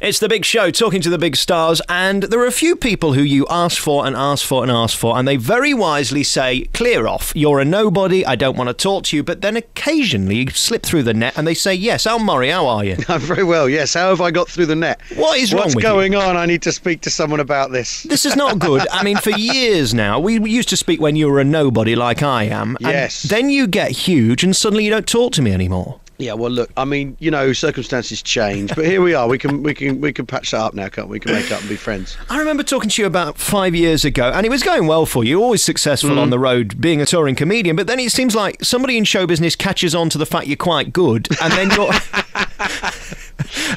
It's the big show, talking to the big stars, and there are a few people who you ask for and ask for and ask for, and they very wisely say, clear off, you're a nobody, I don't want to talk to you, but then occasionally you slip through the net and they say, yes, Al Murray, how are you? I'm very well, yes. How have I got through the net? What is wrong with you? What's going on? I need to speak to someone about this. This is not good. I mean, for years now, we used to speak when you were a nobody like I am, and yes. Then you get huge and suddenly you don't talk to me anymore. Yeah, well, look, I mean, you know, circumstances change, but here we are. We can patch that up now, can't we? We can make up and be friends. I remember talking to you about 5 years ago, and it was going well for you, always successful on the road, being a touring comedian. But then it seems like somebody in show business catches on to the fact you're quite good, and then you're.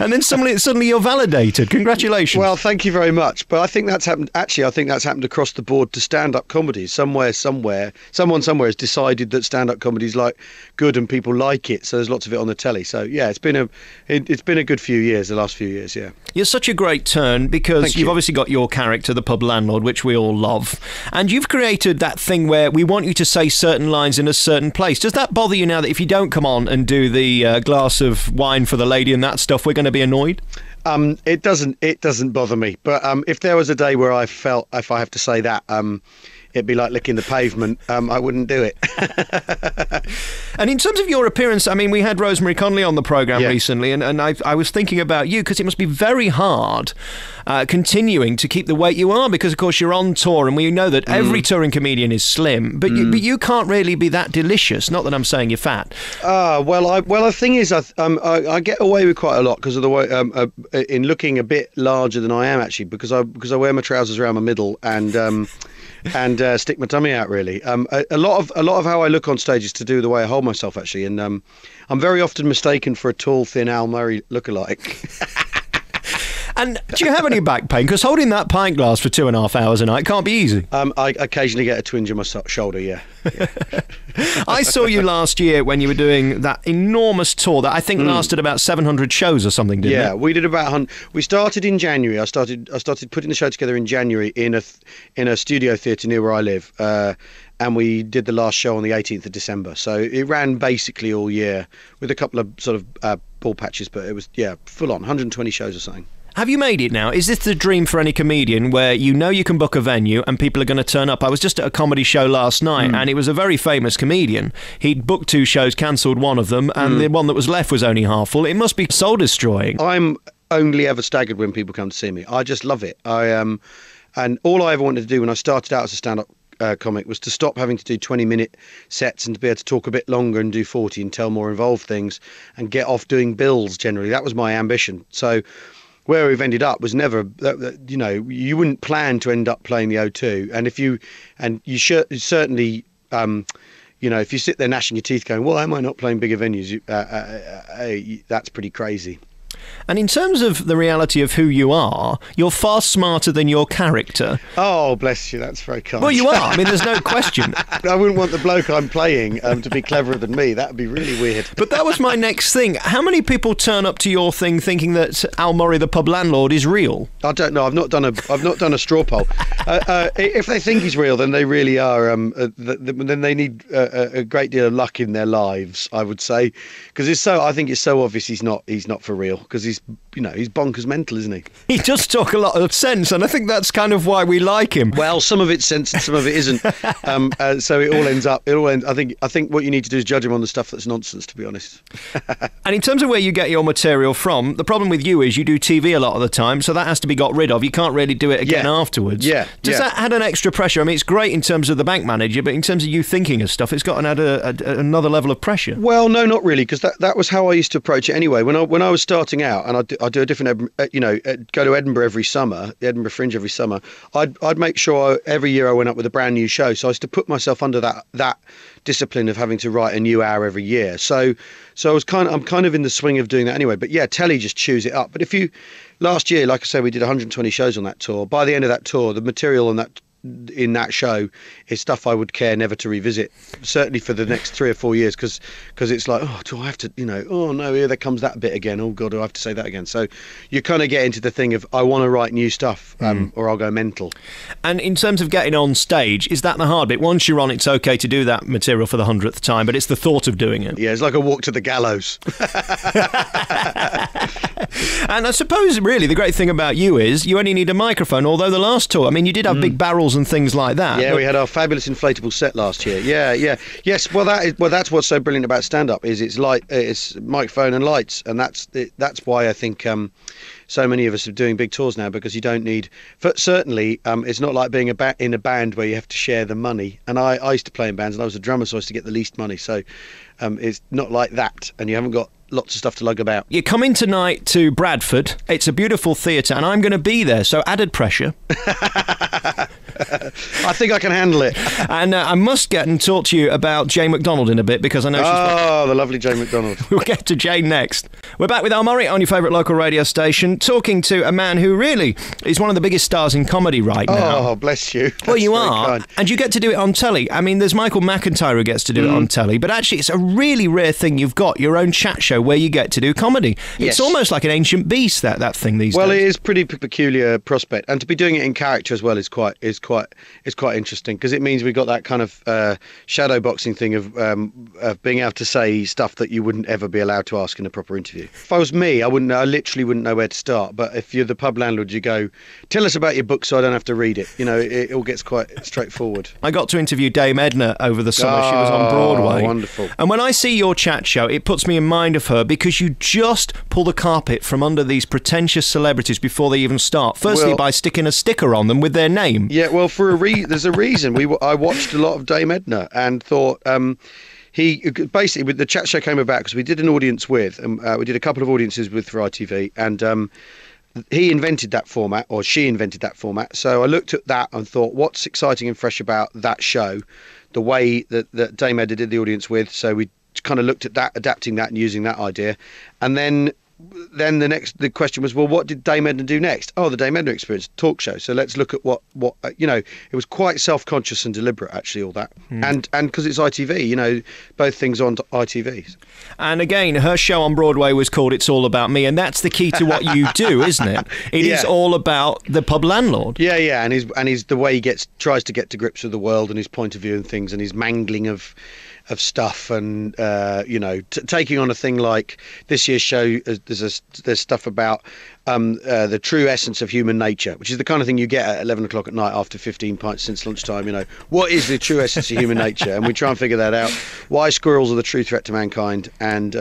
And then suddenly you're validated. Congratulations. Well, thank you very much. But I think that's happened. Actually, I think that's happened across the board to stand-up comedy. Someone somewhere has decided that stand-up comedy is like good and people like it. So there's lots of it on the telly. So yeah, it's been a good few years. The last few years, yeah. You're such a great turn because you've obviously got your character, the pub landlord, which we all love, and you've created that thing where we want you to say certain lines in a certain place. Does that bother you now that if you don't come on and do the glass of wine for the lady and that stuff, we're going to be annoyed? It doesn't bother me. But if there was a day where I felt if I have to say that, it'd be like licking the pavement. I wouldn't do it. And in terms of your appearance, I mean, we had Rosemary Conley on the programme recently, and I was thinking about you because it must be very hard continuing to keep the weight you are because, of course, you're on tour, and we know that every touring comedian is slim, but you can't really be that delicious. Not that I'm saying you're fat. Well, the thing is, I get away with quite a lot because of the way in looking a bit larger than I am actually, because I wear my trousers around my middle and. And stick my tummy out, really. A lot of how I look on stage is to do with the way I hold myself, actually. And I'm very often mistaken for a tall, thin Al Murray lookalike. And do you have any back pain? Because holding that pint glass for 2.5 hours a night can't be easy. I occasionally get a twinge in my shoulder, yeah. I saw you last year when you were doing that enormous tour that I think lasted about 700 shows or something, didn't it? Yeah, we did about we started in January. I started putting the show together in January in a studio theatre near where I live. And we did the last show on the 18th of December. So it ran basically all year with a couple of sort of ball patches, but it was, full on, 120 shows or something. Have you made it now? Is this the dream for any comedian where you know you can book a venue and people are going to turn up? I was just at a comedy show last night and it was a very famous comedian. He'd booked 2 shows, cancelled one of them, and the one that was left was only half full. It must be soul-destroying. I'm only ever staggered when people come to see me. I just love it. And all I ever wanted to do when I started out as a stand-up comic was to stop having to do 20-minute sets and to be able to talk a bit longer and do 40 and tell more involved things and get off doing bills generally. That was my ambition. So where we've ended up was never, you wouldn't plan to end up playing the O2. And you certainly, if you sit there gnashing your teeth going, why am I not playing bigger venues? That's pretty crazy. And in terms of the reality of who you are, you're far smarter than your character. Oh, bless you, that's very kind. Well, you are. I mean, there's no question. I wouldn't want the bloke I'm playing to be cleverer than me. That would be really weird. But that was my next thing. How many people turn up to your thing thinking that Al Murray, the pub landlord, is real? I don't know. I've not done a straw poll. If they think he's real, then they really are. Then they need a great deal of luck in their lives, I would say, because I think it's so obvious he's not for real. Because he's bonkers mental, isn't he? He does talk a lot of sense, and I think that's kind of why we like him. Well, some of it's sense and some of it isn't. So it all ends up. I think what you need to do is judge him on the stuff that's nonsense, to be honest. And in terms of where you get your material from, the problem with you is you do TV a lot of the time, so that has to be got rid of. You can't really do it again afterwards. Yeah. Does that add an extra pressure? I mean, it's great in terms of the bank manager, but in terms of you thinking of stuff, it's got to add another level of pressure. Well, no, not really, because that was how I used to approach it anyway. When I was starting out, and I do a different, go to Edinburgh every summer, the Edinburgh Fringe every summer. I'd make sure every year I went up with a brand new show. So I used to put myself under that discipline of having to write a new hour every year. So I'm kind of in the swing of doing that anyway. But yeah, telly just chews it up. But last year, like I said, we did 120 shows on that tour. By the end of that tour, the material on in that show is stuff I would care never to revisit, certainly for the next 3 or 4 years, because it's like, oh, do I have to, oh no, here there comes that bit again, oh god, do I have to say that again? So you kind of get into the thing of, I want to write new stuff, or I'll go mental. And in terms of getting on stage, is that the hard bit? Once you're on, it's okay to do that material for the 100th time, but it's the thought of doing it. Yeah, it's like a walk to the gallows. And I suppose really the great thing about you is you only need a microphone, although the last tour, I mean, you did have big barrels and things like that. Yeah, we had our fabulous inflatable set last year. Yes, well that's what's so brilliant about stand-up, is it's microphone and lights, and that's why I think so many of us are doing big tours now, because you don't need, certainly it's not like being in a band where you have to share the money, and I used to play in bands and I was a drummer, so I used to get the least money, so it's not like that, and you haven't got lots of stuff to lug about. You're coming tonight to Bradford. It's a beautiful theatre, and I'm going to be there, so added pressure. I think I can handle it. And I must get and talk to you about Jane McDonald in a bit, because I know she's... the lovely Jane McDonald. We'll get to Jane next. We're back with Al Murray on your favourite local radio station, talking to a man who really is one of the biggest stars in comedy right now. Oh, bless you. Well, you are, and you get to do it on telly. I mean, there's Michael McIntyre who gets to do it on telly, but actually it's a really rare thing. You've got your own chat show where you get to do comedy. Yes. It's almost like an ancient beast, that thing these days. Well, it is pretty peculiar prospect, and to be doing it in character as well is quite interesting, because it means we've got that kind of shadow boxing thing of being able to say stuff that you wouldn't ever be allowed to ask in a proper interview. If I was me, I literally wouldn't know where to start. But if you're the pub landlord, you go, tell us about your book so I don't have to read it. It all gets quite straightforward. I got to interview Dame Edna over the summer. She was on Broadway. Wonderful. And when I see your chat show, it puts me in mind of her, because you just pull the carpet from under these pretentious celebrities before they even start. Firstly, by sticking a sticker on them with their name. Yeah, well, there's a reason. I watched a lot of Dame Edna and thought... he basically, with the chat show came about because we did an audience with, we did a couple of audiences with for ITV, and he invented that format, or she invented that format. So I looked at that and thought, what's exciting and fresh about that show, the way that Dame Edna did the audience with. So we kind of looked at that, adapting that and using that idea, and then the question was, well, what did Dame Edna do next? Oh, the Dame Edna Experience talk show. So let's look at what it was quite self-conscious and deliberate, actually, all that. And because it's ITV, both things on ITV. And again, her show on Broadway was called It's All About Me, and that's the key to what you do, isn't it? It is all about the pub landlord. Yeah, and he's the way he tries to get to grips with the world and his point of view and things, and his mangling of stuff, and taking on a thing like this year's show. There's stuff about the true essence of human nature, which is the kind of thing you get at 11 o'clock at night after 15 pints since lunchtime. What is the true essence of human nature? And we try and figure that out. Why squirrels are the true threat to mankind, and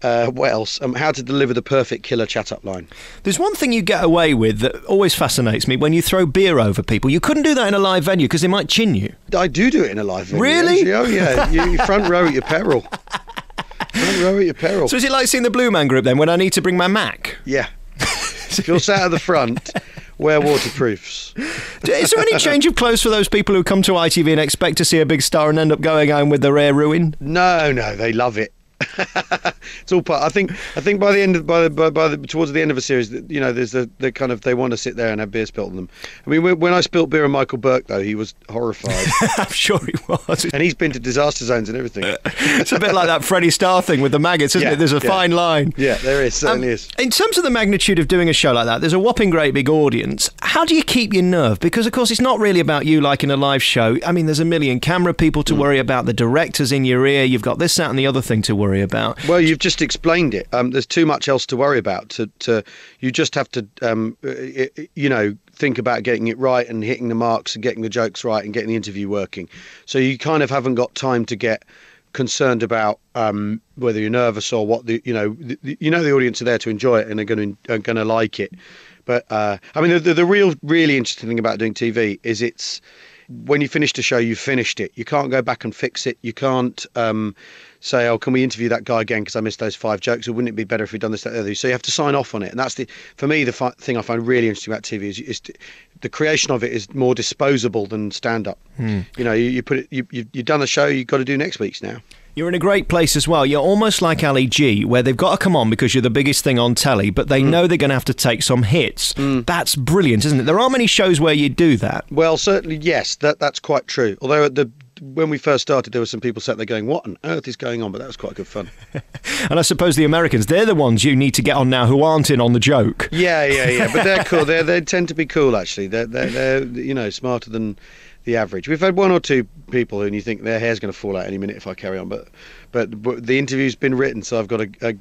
what else? How to deliver the perfect killer chat-up line. There's one thing you get away with that always fascinates me: when you throw beer over people. You couldn't do that in a live venue because they might chin you. I do it in a live venue. Really? Actually. Oh yeah, you front row at your peril. Front row at your peril. So is it like seeing the Blue Man Group then, when I need to bring my Mac? Yeah. If you're sat at the front, wear waterproofs. Is there any change of clothes for those people who come to ITV and expect to see a big star and end up going home with the rare ruin? No, they love it. It's all part. I think by the end of, towards the end of a series, there's the kind of, they want to sit there and have beer spilt on them. I mean, when I spilt beer on Michael Burke, though, he was horrified. I'm sure he was. And he's been to disaster zones and everything. It's a bit like that Freddie Starr thing with the maggots, isn't it? There's a fine line. Yeah, there is, certainly is. In terms of the magnitude of doing a show like that, there's a whopping great big audience. How do you keep your nerve? Because, of course, it's not really about you like in a live show. I mean, there's a million camera people to worry about, the directors in your ear, you've got this, that and the other thing to worry about. Well, you've just explained it. There's too much else to worry about. You just have to, think about getting it right and hitting the marks and getting the jokes right and getting the interview working. So you kind of haven't got time to get concerned about whether you're nervous or what the audience are there to enjoy it and are going to like it. But I mean, the really interesting thing about doing TV is it's when you finish the show, you've finished it. You can't go back and fix it. You can't say, oh, can we interview that guy again because I missed those 5 jokes, or wouldn't it be better if we'd done this, that, the other? So you have to sign off on it. And that's for me, the thing I find really interesting about TV is the creation of it is more disposable than stand-up. You put it, you've done the show, you've got to do next week's now. You're in a great place as well. You're almost like Ali G, where they've got to come on because you're the biggest thing on telly, but they know they're going to have to take some hits. That's brilliant, isn't it? There aren't many shows where you do that. Well, certainly, yes, that's quite true. Although when we first started, there were some people sat there going, what on earth is going on? But that was quite good fun. And I suppose the Americans, they're the ones you need to get on now who aren't in on the joke. Yeah. But they're cool. They tend to be cool, actually. They're smarter than the average. We've had one or two people who you think their hair's going to fall out any minute if I carry on, but the interview's been written, so I've got to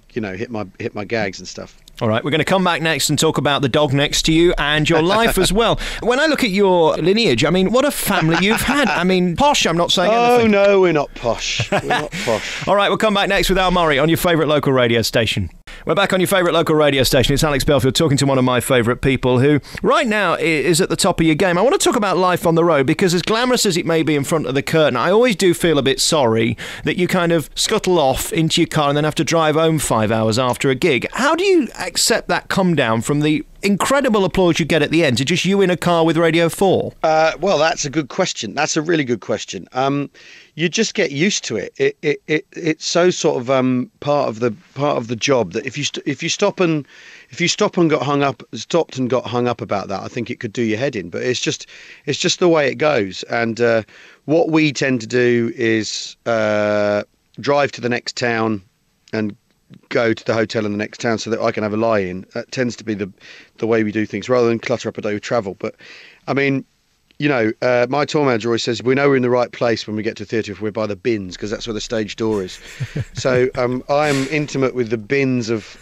hit my gags and stuff. All right, we're going to come back next and talk about the dog next to you and your life as well. When I look at your lineage, I mean, what a family you've had. I mean, posh, I'm not saying anything. Oh, no, we're not posh. We're not posh. All right, we'll come back next with Al Murray on your favourite local radio station. We're back on your favourite local radio station. It's Alex Belfield talking to one of my favourite people who right now is at the top of your game. I want to talk about life on the road because as glamorous as it may be in front of the curtain, I always do feel a bit sorry that you kind of scuttle off into your car and then have to drive home 5 hours after a gig. How do you accept that come down from the incredible applause you get at the end to just you in a car with Radio 4? Well, that's a good question. That's a really good question. You just get used to it. It's so sort of part of the job that if you stopped and got hung up about that, I think it could do your head in. But it's just the way it goes. And what we tend to do is drive to the next town and go to the hotel in the next town so that I can have a lie-in. That tends to be the way we do things rather than clutter up a day with travel. But I mean, my tour manager always says we know we're in the right place when we get to theatre if we're by the bins, because that's where the stage door is. So I'm intimate with the bins of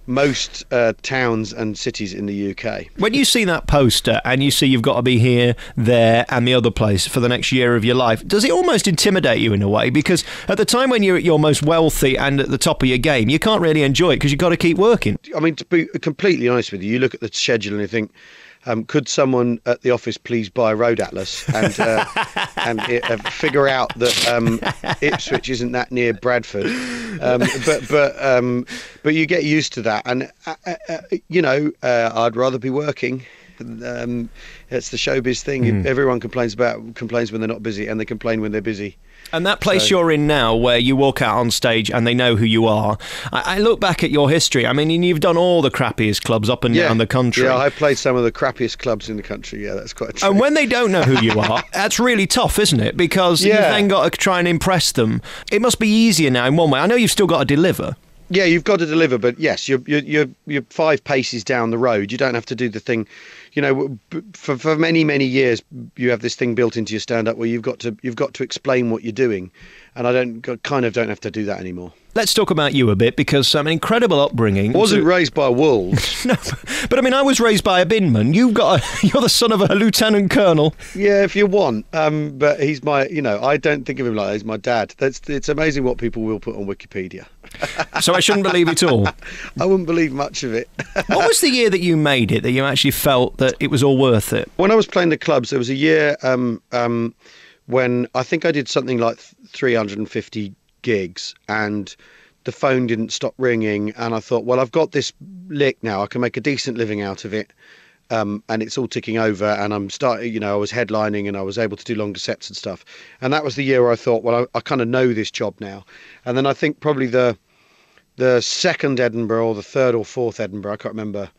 most towns and cities in the UK. When you see that poster and you see you've got to be here, there and the other place for the next year of your life, does it almost intimidate you in a way? Because at the time when you're at your most wealthy and at the top of your game, you can't really enjoy it because you've got to keep working. I mean, to be completely honest with you, you look at the schedule and you think, could someone at the office please buy Road Atlas and figure out that Ipswich isn't that near Bradford? But you get used to that, and I'd rather be working. It's the showbiz thing. Everyone complains when they're not busy, and they complain when they're busy. And that place you're in now, where you walk out on stage and they know who you are, I look back at your history. I mean, you've done all the crappiest clubs up and down the country. Yeah, I played some of the crappiest clubs in the country. Yeah, that's quite true. And when they don't know who you are, that's really tough, isn't it? Because you've then got to try and impress them. It must be easier now in one way. I know you've still got to deliver. Yeah, you've got to deliver, but yes, you're 5 paces down the road. You don't have to do the thing. For many years, you have this thing built into your stand-up where you've got to explain what you're doing, and I don't have to do that anymore. Let's talk about you a bit, because an incredible upbringing. Wasn't raised by wolves. No, but I mean, I was raised by a binman. You're the son of a lieutenant colonel. Yeah, if you want. But he's my, I don't think of him like that. He's my dad. It's amazing what people will put on Wikipedia. So I shouldn't believe it all. I wouldn't believe much of it. What was the year that you made it, that you actually felt that it was all worth it? When I was playing the clubs, there was a year when I think I did something like 350 gigs and the phone didn't stop ringing, and I thought, well, I've got this lick now, I can make a decent living out of it, and it's all ticking over, and I'm starting, I was headlining and I was able to do longer sets and stuff, and that was the year where I thought, well, I kind of know this job now. And then I think probably the second Edinburgh or the third or fourth Edinburgh, I can't remember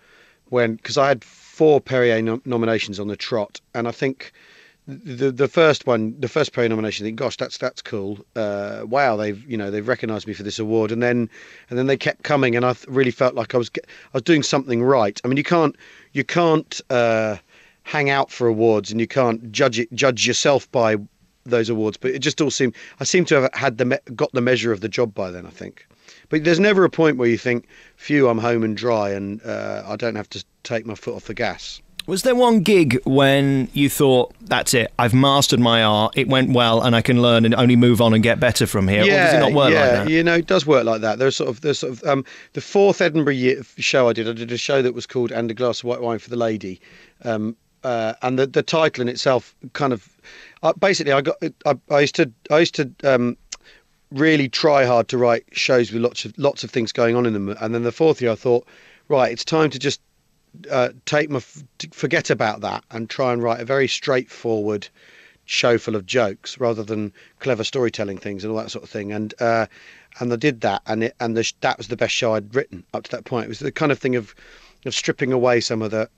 when, because I had 4 Perrier nominations on the trot, and I think the first Perrier nomination, I think, gosh, that's cool. Wow, they've recognised me for this award, and then they kept coming, and I really felt like I was doing something right. I mean, you can't hang out for awards, and you can't judge yourself by those awards, but it just all seemed, I seem to have got the measure of the job by then, I think. But there's never a point where you think, phew, I'm home and dry, and I don't have to take my foot off the gas. Was there one gig when you thought, that's it, I've mastered my art, it went well, and I can learn and only move on and get better from here? Yeah, or does it not work like that? It does work like that. There's the 4th Edinburgh show I did a show that was called And a Glass of White Wine for the Lady. And the title in itself kind of, basically, I used to really try hard to write shows with lots of things going on in them. And then the 4th year I thought, right, it's time to just forget about that and try and write a very straightforward, show full of jokes rather than clever storytelling things and all that sort of thing. And I did that, that was the best show I'd written up to that point. It was the kind of thing of stripping away some of the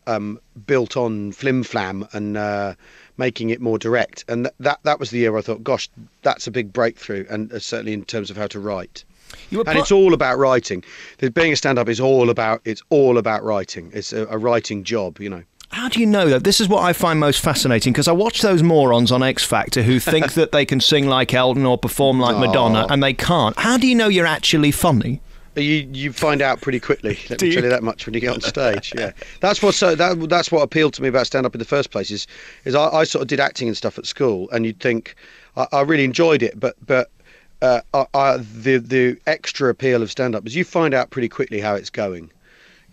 built-on flim-flam and making it more direct. And that was the year where I thought, gosh, that's a big breakthrough, and certainly in terms of how to write. And it's all about writing. Being a stand-up is all about writing. It's a writing job, you know. How do you know that? This is what I find most fascinating, because I watch those morons on X Factor who think that they can sing like Elton or perform like Madonna, and they can't. How do you know you're actually funny? You find out pretty quickly. Let me tell you that much when you get on stage. Yeah, that's what appealed to me about stand-up in the first place. Is I sort of did acting and stuff at school, and you'd think I really enjoyed it, but the extra appeal of stand-up is you find out pretty quickly how it's going.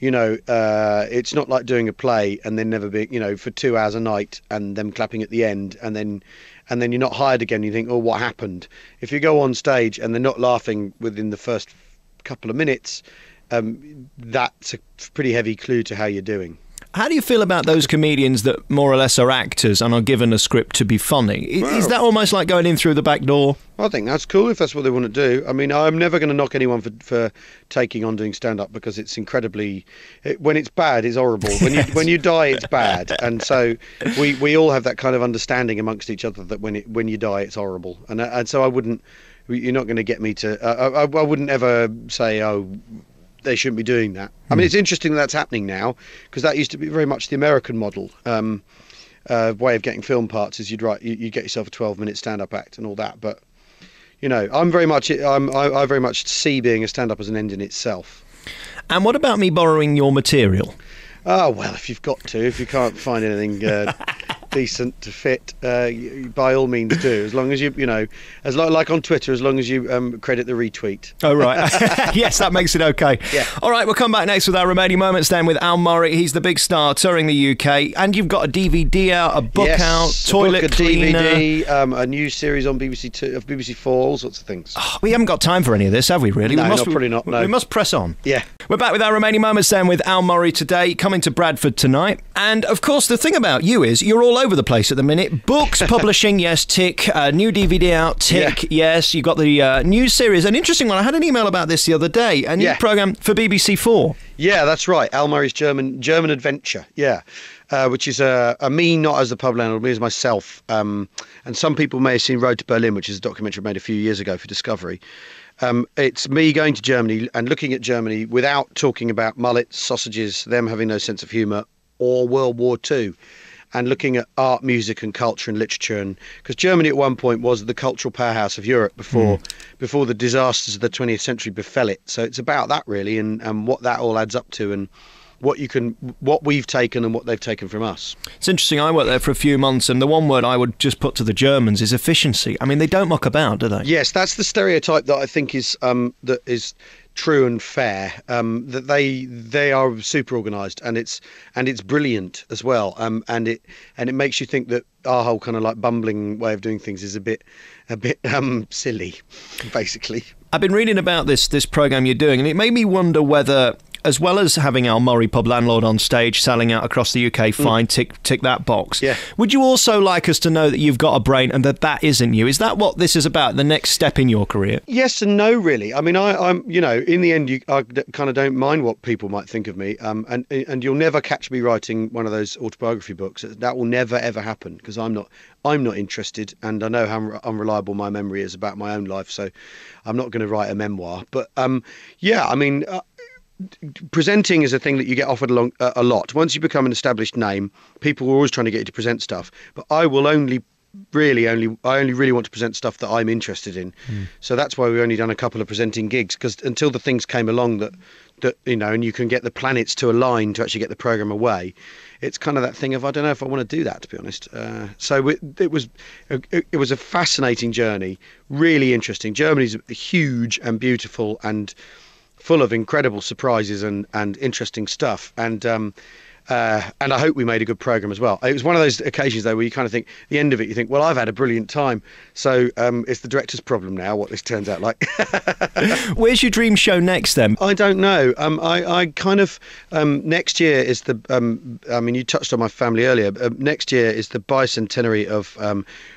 You know, it's not like doing a play and then never being, you know, for 2 hours a night and them clapping at the end, and then you're not hired again. You think, oh, what happened? If you go on stage and they're not laughing within the first couple of minutes, that's a pretty heavy clue to how you're doing. How do you feel about those comedians that more or less are actors and are given a script to be funny? Is that almost like going in through the back door? I think that's cool if that's what they want to do. I mean, I'm never going to knock anyone for taking on doing stand-up, because it's incredibly... when it's bad, it's horrible. When you die, it's bad. And so we all have that kind of understanding amongst each other that when you die, it's horrible. And so I wouldn't... You're not going to get me to... I wouldn't ever say, oh... they shouldn't be doing that. I mean, it's interesting that's happening now, because that used to be very much the American model. Way of getting film parts is you get yourself a 12-minute stand-up act and all that. But you know, I very much see being a stand-up as an end in itself. And what about me borrowing your material? Oh well, if you can't find anything decent to fit, by all means do, as long as you know, like on Twitter, as long as you credit the retweet. Oh right. Yes, that makes it okay. Yeah. All right, we'll come back next with our remaining moments then with Al Murray. He's the big star touring the UK, and you've got a DVD out, a book out, Toilet Cleaner, DVD, a new series on BBC 2, of BBC 4, all sorts of things. Oh, we haven't got time for any of this, have we? Really? No, probably not. No. We must press on. Yeah. We're back with our remaining moments then with Al Murray today, coming to Bradford tonight. And of course, the thing about you is you're all over the place at the minute. Books, publishing, yes, tick. New DVD out, tick, yes. You've got the new series, an interesting one. I had an email about this the other day. A new programme for BBC 4. Yeah, that's right. Al Murray's German Adventure. Yeah. Which is a me, not as the pub landlord, me as myself. And some people may have seen Road to Berlin, which is a documentary made a few years ago for Discovery. It's me going to Germany and looking at Germany without talking about mullets, sausages, them having no sense of humour, or World War II, and looking at art, music and culture and literature. And because Germany at one point was the cultural powerhouse of Europe before the disasters of the 20th century befell it. So it's about that really, and what that all adds up to, and what we've taken and what they've taken from us. It's interesting. I worked there for a few months, and the one word I would just put to the Germans is efficiency. I mean, they don't muck about, do they? Yes, that's the stereotype that I think is true and fair. That they are super organised, and it's brilliant as well. And it makes you think that our whole kind of like bumbling way of doing things is a bit silly, basically. I've been reading about this programme you're doing, and it made me wonder whether, as well as having Al Murray, Pub Landlord, on stage, selling out across the UK, fine, tick that box. Yeah. Would you also like us to know that you've got a brain and that isn't you? Is that what this is about, the next step in your career? Yes and no, really. I mean, I'm you know, in the end, I kind of don't mind what people might think of me. And you'll never catch me writing one of those autobiography books. That will never, ever happen, because I'm not interested, and I know how unreliable my memory is about my own life, so I'm not going to write a memoir. But yeah, I mean, presenting is a thing that you get offered a lot. Once you become an established name, people are always trying to get you to present stuff. But I will only really want to present stuff that I'm interested in. So that's why we've only done a couple of presenting gigs, because until the things came along that you know, and you can get the planets to align to actually get the program away, it's kind of that thing of, I don't know if I want to do that, to be honest. So it was a fascinating journey, really interesting. Germany's huge and beautiful and full of incredible surprises and interesting stuff. And And I hope we made a good programme as well. It was one of those occasions, though, where you kind of think, at the end of it, you think, well, I've had a brilliant time. So it's the director's problem now, what this turns out like. Where's your dream show next, then? I don't know. I kind of, next year is the, I mean, you touched on my family earlier. Next year is the bicentenary of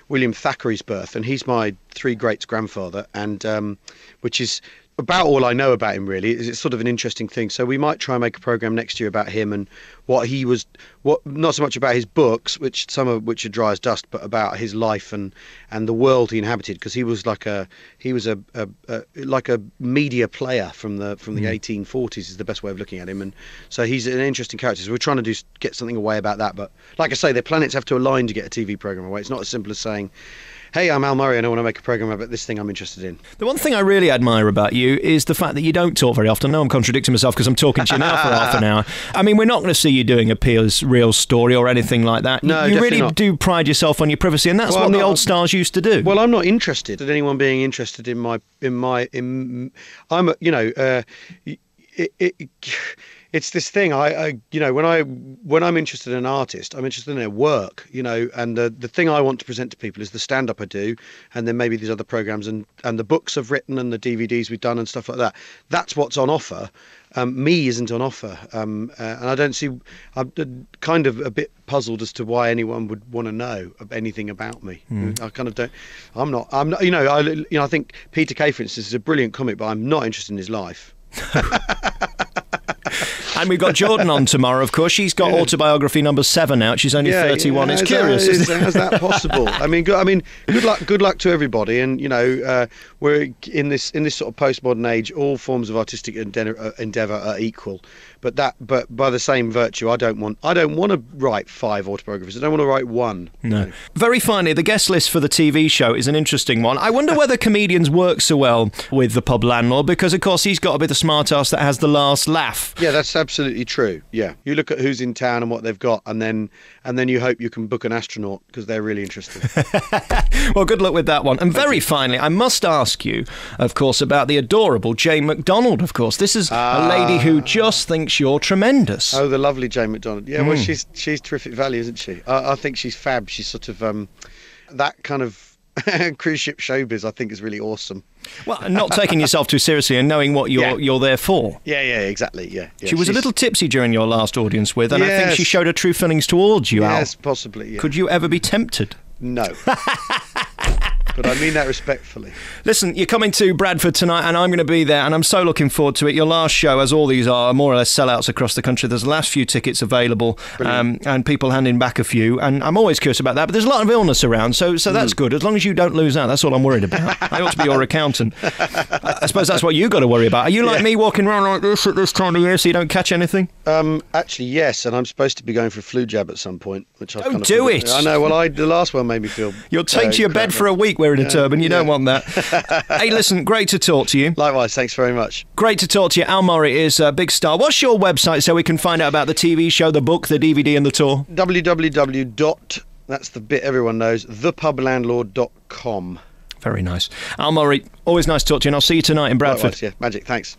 William Thackeray's birth, and he's my three greats grandfather, and which is about all I know about him, really. It's sort of an interesting thing. So we might try and make a programme next year about him and what he was, not so much about his books, which some of which are dry as dust, but about his life and the world he inhabited, because he was like a media player from the 1840s is the best way of looking at him, and so he's an interesting character. So we're trying to get something away about that, but like I say, the planets have to align to get a TV programme away. It's not as simple as saying, hey, I'm Al Murray and I want to make a programme about this thing I'm interested in. The one thing I really admire about you is the fact that you don't talk very often. I know I'm contradicting myself because I'm talking to you now for half an hour. I mean, we're not going to see you doing a Piers real story or anything like that. No, you really not. do pride yourself on your privacy, and that's what the old stars used to do. Well, I'm not interested in anyone being interested in my I'm, you know, it's this thing. I you know, when I'm interested in an artist, I'm interested in their work, you know, and the thing I want to present to people is the stand-up I do, and then maybe these other programs and the books I've written and the DVDs we've done and stuff like that. That's what's on offer. Me isn't on offer, and I don't see. I'm kind of a bit puzzled as to why anyone would want to know anything about me. I kind of don't. I'm not. You know. I think Peter Kay, for instance, is a brilliant comic, but I'm not interested in his life. And we've got Jordan on tomorrow, of course. She's got autobiography number 7 out. She's only 31. It's curious. How's that possible? I mean, good luck to everybody. And you know, we're in this sort of postmodern age. All forms of artistic endeavour are equal. But by the same virtue, I don't want to write 5 autobiographies. I don't want to write one. No. Very finally, the guest list for the TV show is an interesting one. I wonder whether comedians work so well with the Pub Landlord, because of course he's got to be the smart ass that has the last laugh. Yeah, that's absolutely true. Yeah, you look at who's in town and what they've got, and then you hope you can book an astronaut because they're really interesting. Well, good luck with that one. And very finally, I must ask you, of course, about the adorable Jane McDonald. Of course, this is a lady who just thinks you're tremendous. Oh, the lovely Jane McDonald. Yeah, well, she's terrific value, isn't she? I think she's fab. She's sort of that kind of cruise ship showbiz, I think, is really awesome. Well, not taking yourself too seriously and knowing what you're there for. Yeah, exactly. Yeah. She was a little tipsy during your last audience with, and I think she showed her true feelings towards you, Al. Yes, possibly. Yeah. Could you ever be tempted? No. But I mean that respectfully. Listen, you're coming to Bradford tonight, and I'm going to be there, and I'm so looking forward to it. Your last show, as all these are, more or less sellouts across the country. There's the last few tickets available, and people handing back a few, and I'm always curious about that. But there's a lot of illness around, so that's good. As long as you don't lose out, that's all I'm worried about. I ought to be your accountant. I suppose that's what you got to worry about. Are you like me, walking around like this at this time of year so you don't catch anything? Actually, yes, and I'm supposed to be going for a flu jab at some point, which I've Don't do it. I know. Well, the last one made me feel. You'll take to your bed for a week wearing a turban. You don't want that. Hey, listen, great to talk to you. Likewise, thanks very much. Great to talk to you. Al Murray is a big star. What's your website so we can find out about the TV show, the book, the DVD and the tour? www. That's the bit everyone knows, thepublandlord.com. Very nice. Al Murray, always nice to talk to you, and I'll see you tonight in Bradford. Likewise, yeah, magic, thanks.